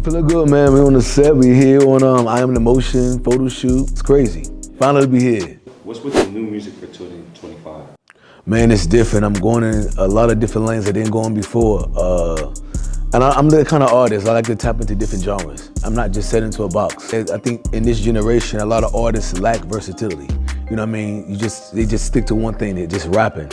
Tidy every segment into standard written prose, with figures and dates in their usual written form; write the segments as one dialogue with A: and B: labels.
A: Feeling good, man. We on the set. We here on I Am the Motion photo shoot. It's crazy. Finally be here.
B: What's with the new music for 2025?
A: Man, it's different. I'm going in a lot of different lanes I didn't go in before. And I'm the kind of artist, I like to tap into different genres. I'm not just set into a box. I think in this generation, a lot of artists lack versatility. You know what I mean? They just stick to one thing, they're just rapping.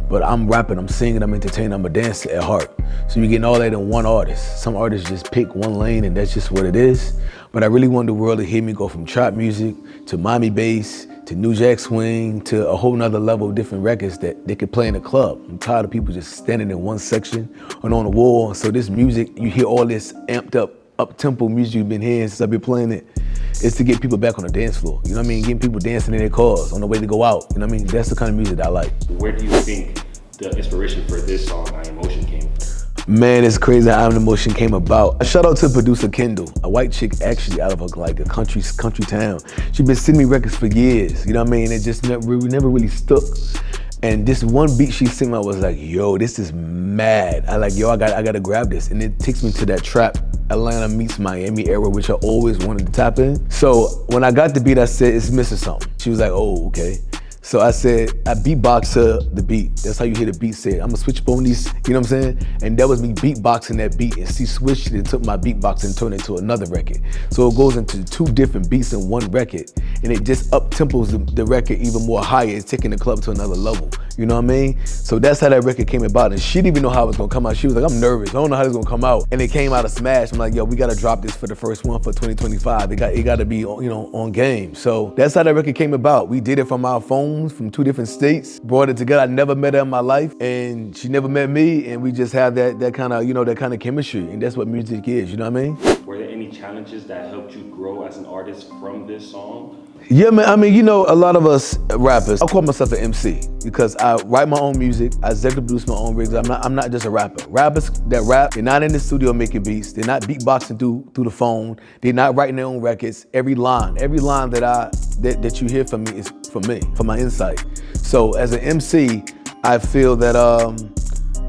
A: But I'm rapping, I'm singing, I'm entertaining, I'm a dancer at heart. So you're getting all that in one artist. Some artists just pick one lane and that's just what it is. But I really want the world to hear me go from trap music to Miami bass, to New Jack Swing, to a whole nother level of different records that they could play in a club. I'm tired of people just standing in one section and on the wall. So this music, you hear all this amped up tempo music you've been hearing since I've been playing it. It's to get people back on the dance floor. You know what I mean? Getting people dancing in their cars on the way to go out. You know what I mean? That's the kind of music that I like.
B: Where do you think the inspiration for this song, I Am Motion, came from?
A: Man, it's crazy how I Am the Motion came about. A shout out to producer Kendall, a white chick actually out of a country town. She's been sending me records for years, you know what I mean? It just never really stuck. And this one beat she sent me, I was like, yo, this is mad. I gotta grab this. And it takes me to that trap Atlanta meets Miami era, which I always wanted to tap in. So when I got the beat, I said, it's missing something. She was like, oh, okay. So I said, I beatboxed her the beat. That's how you hear the beat said. I'm gonna switch up on these, you know what I'm saying? And that was me beatboxing that beat, and she switched it and took my beatbox and turned it into another record. So it goes into two different beats in one record, and it just up-tempos the record even more higher. It's taking the club to another level, you know what I mean? So that's how that record came about, and she didn't even know how it was gonna come out. She was like, I'm nervous, I don't know how it's gonna come out. And it came out a smash. I'm like, yo, we gotta drop this for the first one for 2025. It gotta be, you know, on game. So that's how that record came about. We did it from our phones, from two different states, brought it together. I never met her in my life, and she never met me, and we just have that kind of, you know, that kind of chemistry, and that's what music is, you know what I mean?
B: Were there any challenges that helped you grow as an artist from this song?
A: Yeah, man, I mean, you know, a lot of us rappers, I call myself an MC because I write my own music, I executive produce my own rigs. I'm not just a rapper. Rappers that rap, they're not in the studio making beats, they're not beatboxing through the phone, they're not writing their own records. Every line that you hear from me is from me, from my insight. So as an MC, I feel that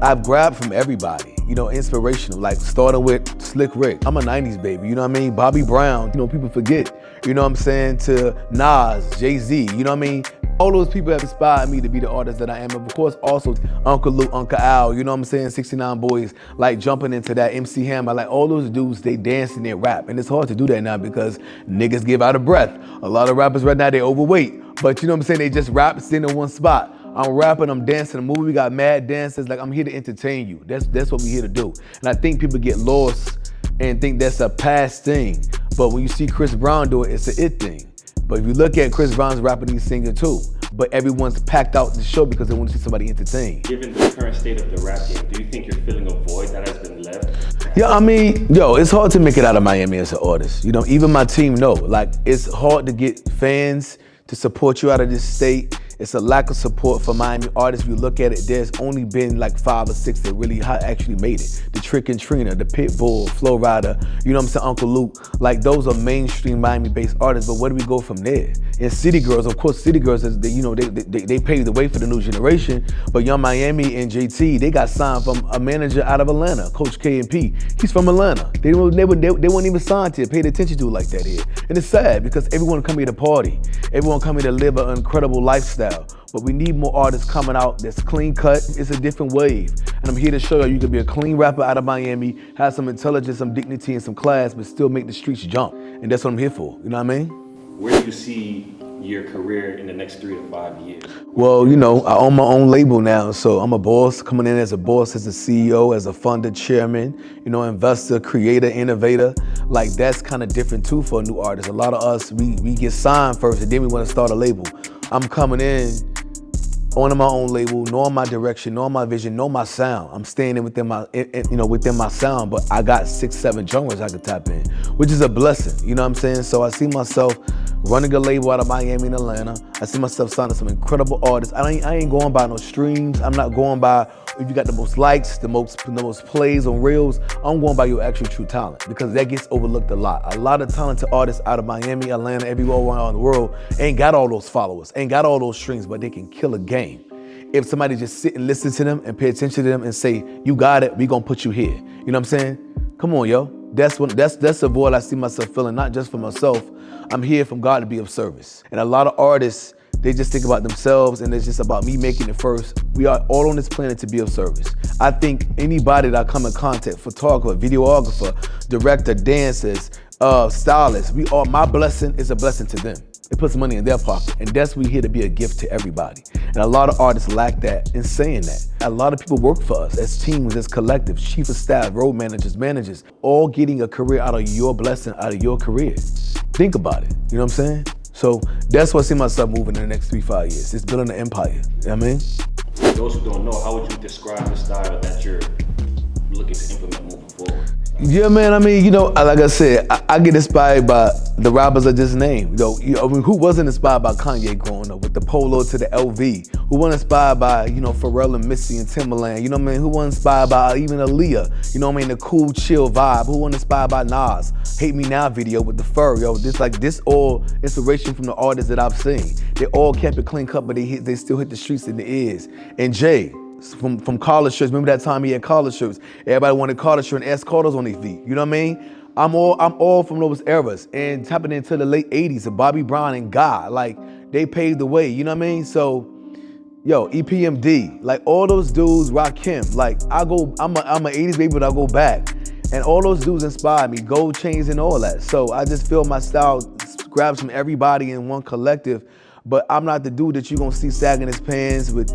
A: I've grabbed from everybody. You know, inspirational, like starting with Slick Rick. I'm a 90s baby, you know what I mean? Bobby Brown, you know, people forget, you know what I'm saying? To Nas, Jay-Z, you know what I mean? All those people have inspired me to be the artist that I am. And of course, also Uncle Luke, Uncle Al, you know what I'm saying? 69 Boys, like jumping into that MC Hammer, like all those dudes, they dance and they rap. And it's hard to do that now because niggas give out of breath. A lot of rappers right now, they overweight. But you know what I'm saying? They just rap, sitting in one spot. I'm rapping, I'm dancing, the movie, we got mad dancers. Like, I'm here to entertain you. That's what we're here to do. And I think people get lost and think that's a past thing. But when you see Chris Brown do it, it's an it thing. But if you look at Chris Brown's rapping, he's singing too. But everyone's packed out the show because they want to see somebody entertained.
B: Given the current state of the rap game, do you think you're filling a void that has been left?
A: Yeah, I mean, yo, it's hard to make it out of Miami as an artist. You know, even my team know. Like, it's hard to get fans to support you out of this state. It's a lack of support for Miami artists. If you look at it, there's only been like 5 or 6 that really actually made it. The Trick and Trina, the Pitbull, Flow Rider, you know what I'm saying, Uncle Luke. Like, those are mainstream Miami-based artists, but where do we go from there? And City Girls, of course, City Girls, you know, they paved the way for the new generation, but Young Miami and JT, they got signed from a manager out of Atlanta, Coach K&P. He's from Atlanta. They weren't even signed to it, paid attention to it like that here. And it's sad because everyone come here to party. Everyone come here to live an incredible lifestyle. But we need more artists coming out that's clean cut. It's a different wave. And I'm here to show you can be a clean rapper out of Miami, have some intelligence, some dignity, and some class, but still make the streets jump. And that's what I'm here for, you know what I mean?
B: Where do you see your career in the next 3 to 5 years?
A: Well, you know, I own my own label now, so I'm a boss, coming in as a boss, as a CEO, as a funder, chairman, you know, investor, creator, innovator. Like, that's kind of different too for a new artist. A lot of us, we get signed first and then we want to start a label. I'm coming in, owning my own label, knowing my direction, knowing my vision, knowing my sound. I'm staying in within my sound, but I got 6, 7 genres I could tap in, which is a blessing, you know what I'm saying? So I see myself running a label out of Miami and Atlanta. I see myself signing some incredible artists. I ain't going by no streams. I'm not going by if you got the most likes, the most plays on reels. I'm going by your actual true talent because that gets overlooked a lot. A lot of talented artists out of Miami, Atlanta, everywhere around the world ain't got all those followers, ain't got all those streams, but they can kill a game. If somebody just sit and listen to them and pay attention to them and say, you got it, we gonna put you here. You know what I'm saying? Come on, yo. that's the void I see myself filling, not just for myself. I'm here from God to be of service. And a lot of artists, they just think about themselves and it's just about me making it first. We are all on this planet to be of service. I think anybody that I come in contact, photographer, videographer, director, dancers, stylists, my blessing is a blessing to them. It puts money in their pocket, and that's we here to be a gift to everybody. And a lot of artists lack that in saying that. A lot of people work for us as teams, as collectives, chief of staff, road managers, all getting a career out of your blessing, out of your career. Think about it, you know what I'm saying? So that's what I see myself moving in the next 3-5 years. It's building an empire, you know what I mean?
B: For those who don't know, how would you describe the style that you're looking to implement moving forward?
A: Yeah, man, I mean, like I said, I get inspired by the rappers I just named. I mean, who wasn't inspired by Kanye growing up with the polo to the LV? Who wasn't inspired by, Pharrell and Missy and Timberland? You know what I mean? Who wasn't inspired by even Aaliyah? You know what I mean? The cool, chill vibe. Who wasn't inspired by Nas? Hate Me Now video with the fur, This all inspiration from the artists that I've seen. They all kept it clean cut, but they still hit the streets in the ears. And Jay, from collar shirts. Remember that time he had collar shirts? Everybody wanted collar shirt and escorters on their feet. You know what I mean? I'm all from those eras and tapping into the late 80s of Bobby Brown and Guy. Like, they paved the way, you know what I mean? So, EPMD, like all those dudes, Rakim, like I'm a 80s baby, but I go back. And all those dudes inspired me, Gold Chains and all that. So I just feel my style grabs from everybody in one collective. But I'm not the dude that you're gonna see sagging his pants with,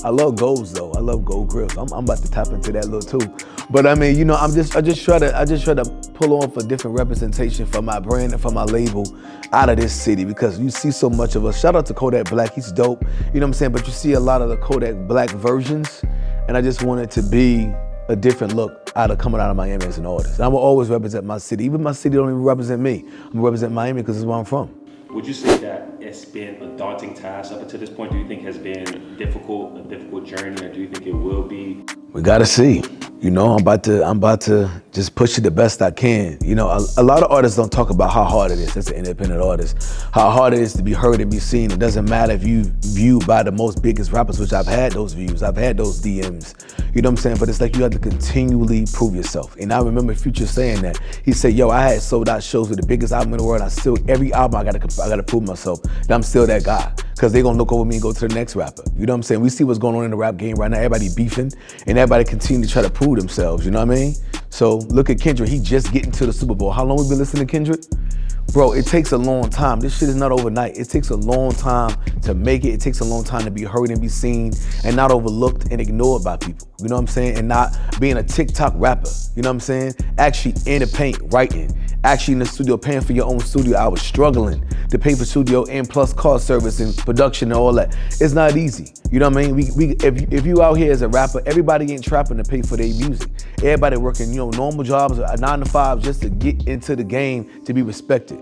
A: I love golds though. I love gold grills. I'm about to tap into that little too. But I mean, I just try to pull on for different representation for my brand and for my label out of this city, because you see so much of us. Shout out to Kodak Black, he's dope. You know what I'm saying? But you see a lot of the Kodak Black versions, and I just want it to be a different look coming out of Miami as an artist. And I will always represent my city. Even my city don't even represent me. I'm gonna represent Miami because it's where I'm from.
B: Would you say that it's been a daunting task up until this point? Do you think it has been a difficult journey, or do you think it will be?
A: We gotta see. I'm about to just push it the best I can. A lot of artists don't talk about how hard it is as an independent artist, how hard it is to be heard and be seen. It doesn't matter if you viewed by the most biggest rappers, which I've had those views, I've had those DMs. You know what I'm saying? But it's like you have to continually prove yourself. And I remember Future saying that. He said, I had sold out shows with the biggest album in the world. Every album I gotta prove myself that I'm still that guy. Because they're gonna look over me and go to the next rapper. You know what I'm saying? We see what's going on in the rap game right now. Everybody beefing and everybody continue to try to prove themselves, you know what I mean? So look at Kendrick, he just getting to the Super Bowl. How long we been listening to Kendrick? Bro, it takes a long time. This shit is not overnight. It takes a long time to make it. It takes a long time to be heard and be seen and not overlooked and ignored by people. You know what I'm saying? And not being a TikTok rapper. You know what I'm saying? Actually in the paint, writing. Actually in the studio, paying for your own studio. I was struggling to pay for studio and plus car service and production and all that. It's not easy. You know what I mean? If you out here as a rapper, everybody ain't trapping to pay for their music. Everybody working, normal jobs, 9 to 5, just to get into the game to be respected.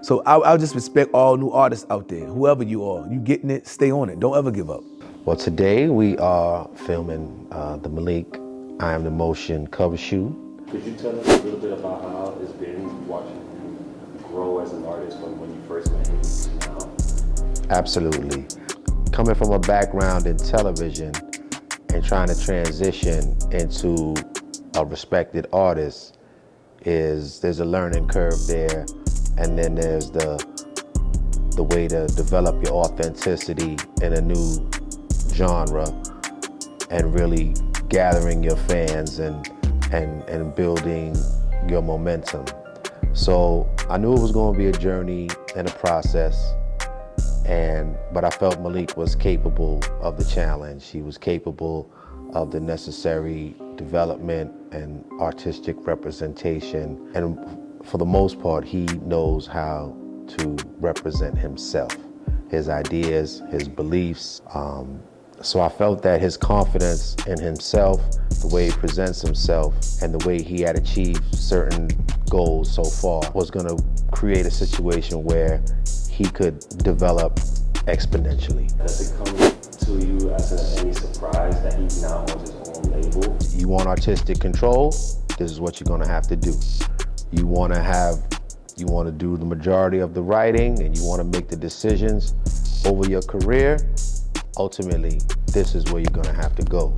A: So I'll just respect all new artists out there, whoever you are. You getting it, stay on it. Don't ever give up.
C: Well, today we are filming the Malik I Am the Motion cover shoot.
B: Could you tell us a little bit about how it's been watching you grow as an artist from when you first met him to now?
C: Absolutely. Coming from a background in television and trying to transition into a respected artist, there's a learning curve there, and then there's the way to develop your authenticity in a new genre and really gathering your fans and building your momentum. So I knew it was going to be a journey and a process, but I felt Malik was capable of the challenge. He was capable of the necessary development and artistic representation. And for the most part, he knows how to represent himself, his ideas, his beliefs. So I felt that his confidence in himself, the way he presents himself, and the way he had achieved certain goals so far was going to create a situation where he could develop exponentially.
B: Does it come to you as any surprise that he's now on his own label?
C: You want artistic control? This is what you're going to have to do. You want to do the majority of the writing, and you want to make the decisions over your career. Ultimately, this is where you're going to have to go.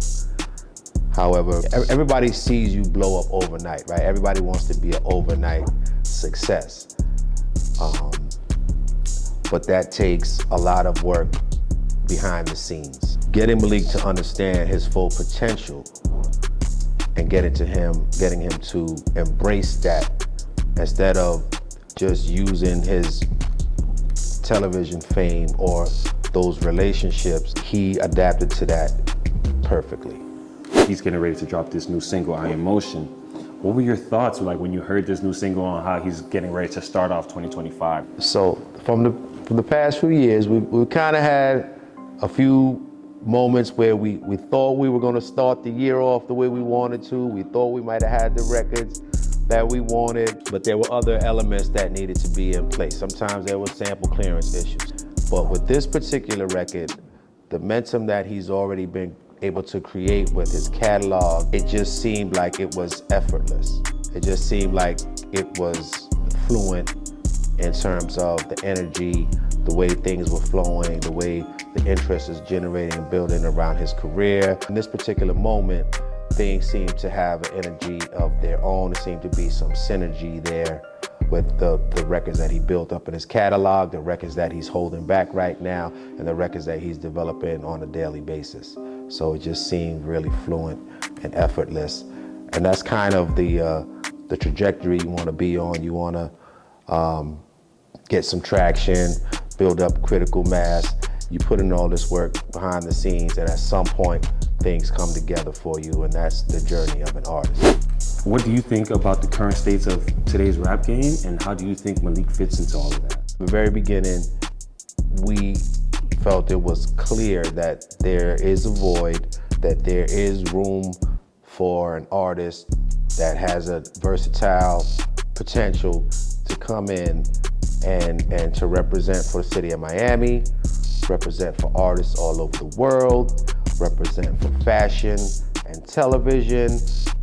C: However, everybody sees you blow up overnight, right? Everybody wants to be an overnight success. But that takes a lot of work behind the scenes. Getting Malik to understand his full potential and getting him to embrace that instead of just using his television fame or those relationships, he adapted to that perfectly.
B: He's getting ready to drop this new single, I Am Motion. What were your thoughts like when you heard this new single on how he's getting ready to start off 2025?
C: So from the past few years, we kind of had a few moments where we thought we were going to start the year off the way we wanted to. We thought we might have had the records that we wanted, but there were other elements that needed to be in place. Sometimes there were sample clearance issues. But with this particular record, the momentum that he's already been able to create with his catalog, it just seemed like it was effortless. It just seemed like it was fluent in terms of the energy, the way things were flowing, the way the interest is generating and building around his career. In this particular moment, things seem to have an energy of their own. There seemed to be some synergy there with the records that he built up in his catalog, the records that he's holding back right now, and the records that he's developing on a daily basis. So it just seemed really fluent and effortless. And that's kind of the trajectory you want to be on. You want to get some traction, build up critical mass. You put in all this work behind the scenes, and at some point, things come together for you, and that's the journey of an artist.
B: What do you think about the current states of today's rap game, and how do you think Malik fits into all of that?
C: From the very beginning, we felt it was clear that there is a void, that there is room for an artist that has a versatile potential to come in and to represent for the city of Miami, represent for artists all over the world, represent for fashion and television,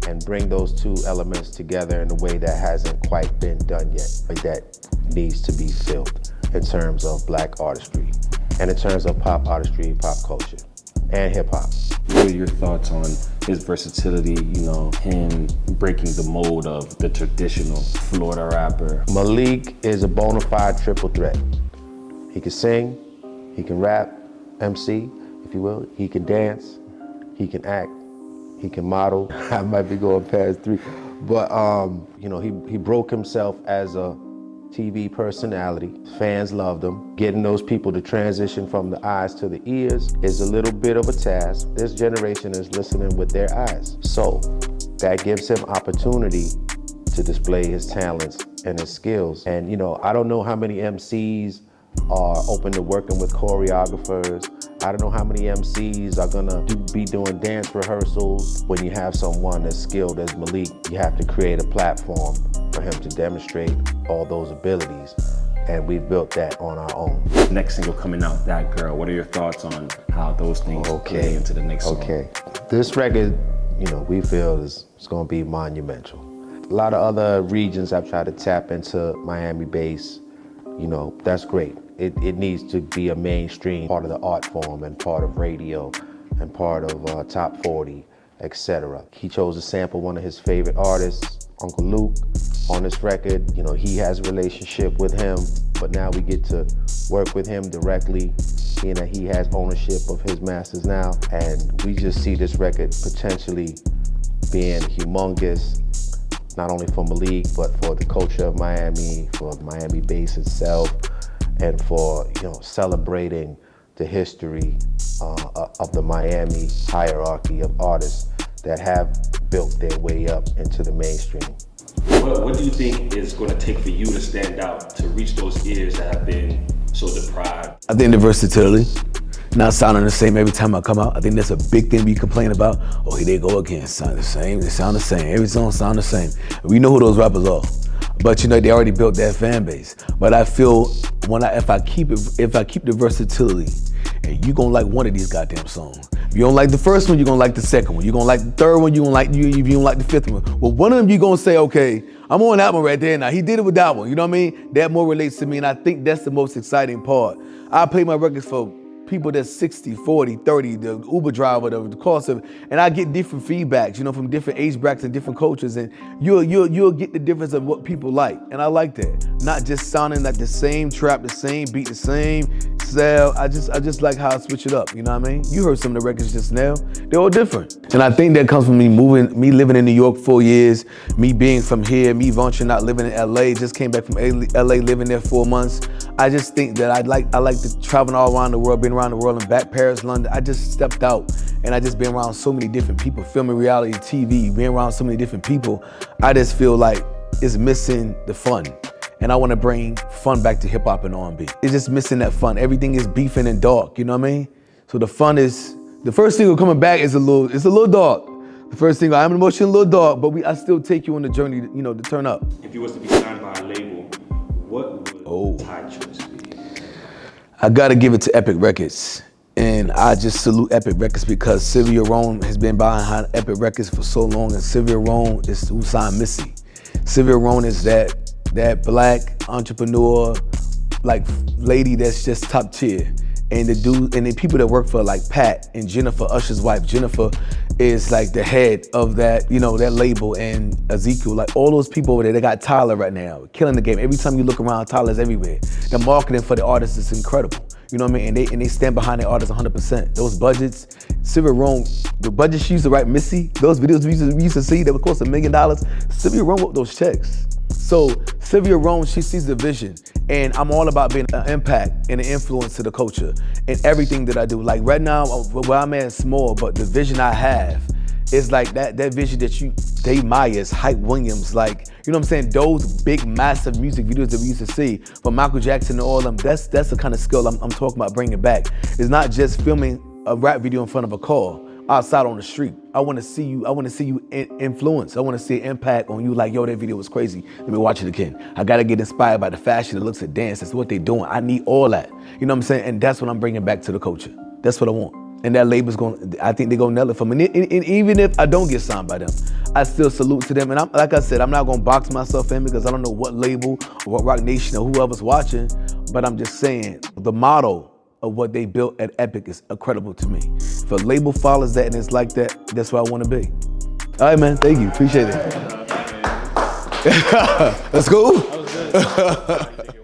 C: and bring those two elements together in a way that hasn't quite been done yet, that needs to be filled in terms of Black artistry and in terms of pop artistry, pop culture, and hip hop.
B: What are your thoughts on his versatility, you know, him breaking the mold of the traditional Florida rapper?
C: Malik is a bona fide triple threat. He can sing, he can rap, MC, if you will. He can dance, he can act, he can model. I might be going past 3, but you know, he broke himself as a TV personality. Fans loved him. Getting those people to transition from the eyes to the ears is a little bit of a task. This generation is listening with their eyes. So that gives him opportunity to display his talents and his skills. And you know, I don't know how many MCs are open to working with choreographers. I don't know how many MCs are gonna be doing dance rehearsals. When you have someone as skilled as Malik, you have to create a platform for him to demonstrate all those abilities. And we've built that on our own.
B: Next single coming out, That Girl. What are your thoughts on how those things play into the next song?
C: Okay, this record, you know, we feel is gonna be monumental. A lot of other regions have tried to tap into Miami bass. You know, that's great. It needs to be a mainstream part of the art form and part of radio and part of top 40, etc. He chose to sample one of his favorite artists, Uncle Luke, on this record. You know, he has a relationship with him, but now we get to work with him directly, being that he has ownership of his masters now. And we just see this record potentially being humongous, not only for Malik, but for the culture of Miami, for Miami bass itself, and for, you know, celebrating the history of the Miami hierarchy of artists that have built their way up into the mainstream.
B: What do you think is going to take for you to stand out, to reach those ears that have been so deprived?
A: I think the versatility, not sounding the same every time I come out. I think that's a big thing we complain about. Oh, here they go again, sound the same, they sound the same. Every song sound the same. We know who those rappers are. But you know, they already built that fan base. But I feel if I keep the versatility, and you gonna like one of these goddamn songs. If you don't like the first one, you're gonna like the second one. You're gonna like the third one, if you don't like the fifth one. Well, one of them you're gonna say, okay, I'm on that one right there now. He did it with that one, you know what I mean? That more relates to me, and I think that's the most exciting part. I play my records for people that's 60, 40, 30, the Uber driver, the cost of, and I get different feedbacks, you know, from different age brackets and different cultures, and you'll get the difference of what people like, and I like that. Not just sounding like the same trap, the same beat, the same style. I just like how I switch it up, you know what I mean? You heard some of the records just now, they're all different. And I think that comes from me living in New York 4 years, me being from here, me venturing out living in LA, just came back from LA living there 4 months. I just think that I like to travel all around the world, been around the world and back, Paris, London. I just stepped out and I just been around so many different people, filming reality TV, being around so many different people. I just feel like it's missing the fun. And I want to bring fun back to hip hop and R&B. It's just missing that fun. Everything is beefing and dark, you know what I mean? So the fun is, the first single coming back is it's a little dark. The first single, I'm emotional, a little dark, but I still take you on the journey, you know, to turn up.
B: If you was to be signed by a label, what would title choice be?
A: I gotta give it to Epic Records. And I just salute Epic Records because Sylvia Rome has been behind Epic Records for so long, and Sylvia Rome is who signed Missy. Sylvia Rome is that black entrepreneur, like lady that's just top tier. And the people that work for like Pat and Jennifer, Usher's wife, Jennifer is like the head of that, you know, that label, and Ezekiel, like all those people over there. They got Tyler right now, killing the game. Every time you look around, Tyler's everywhere. The marketing for the artists is incredible. You know what I mean? And they stand behind the artists 100%. Those budgets, Sylvia Rome, the budget she used to write Missy, those videos we used to see that would cost $1 million, Sylvia Rome wrote those checks. So Sylvia Rome, she sees the vision, and I'm all about being an impact and an influence to the culture in everything that I do. Like right now, where I'm at is small, but the vision I have is like that vision that Dave Myers, Hype Williams, like, you know what I'm saying? Those big, massive music videos that we used to see from Michael Jackson and all of them, that's the kind of skill I'm talking about bringing back. It's not just filming a rap video in front of a car outside on the street. I want to see you influence. I want to see an impact on you, like, yo, that video was crazy. Let me watch it again. I got to get inspired by the fashion, the looks, the dance. That's what they're doing. I need all that. You know what I'm saying? And that's what I'm bringing back to the culture. That's what I want. And that label's I think they're going to nail it for me. And even if I don't get signed by them, I still salute to them. And like I said, I'm not going to box myself in because I don't know what label or what Rock Nation or whoever's watching, but I'm just saying the motto of what they built at Epic is incredible to me. If a label follows that and it's like that, that's where I want to be. All right, man. Thank you. Appreciate it. Let's go. That was good.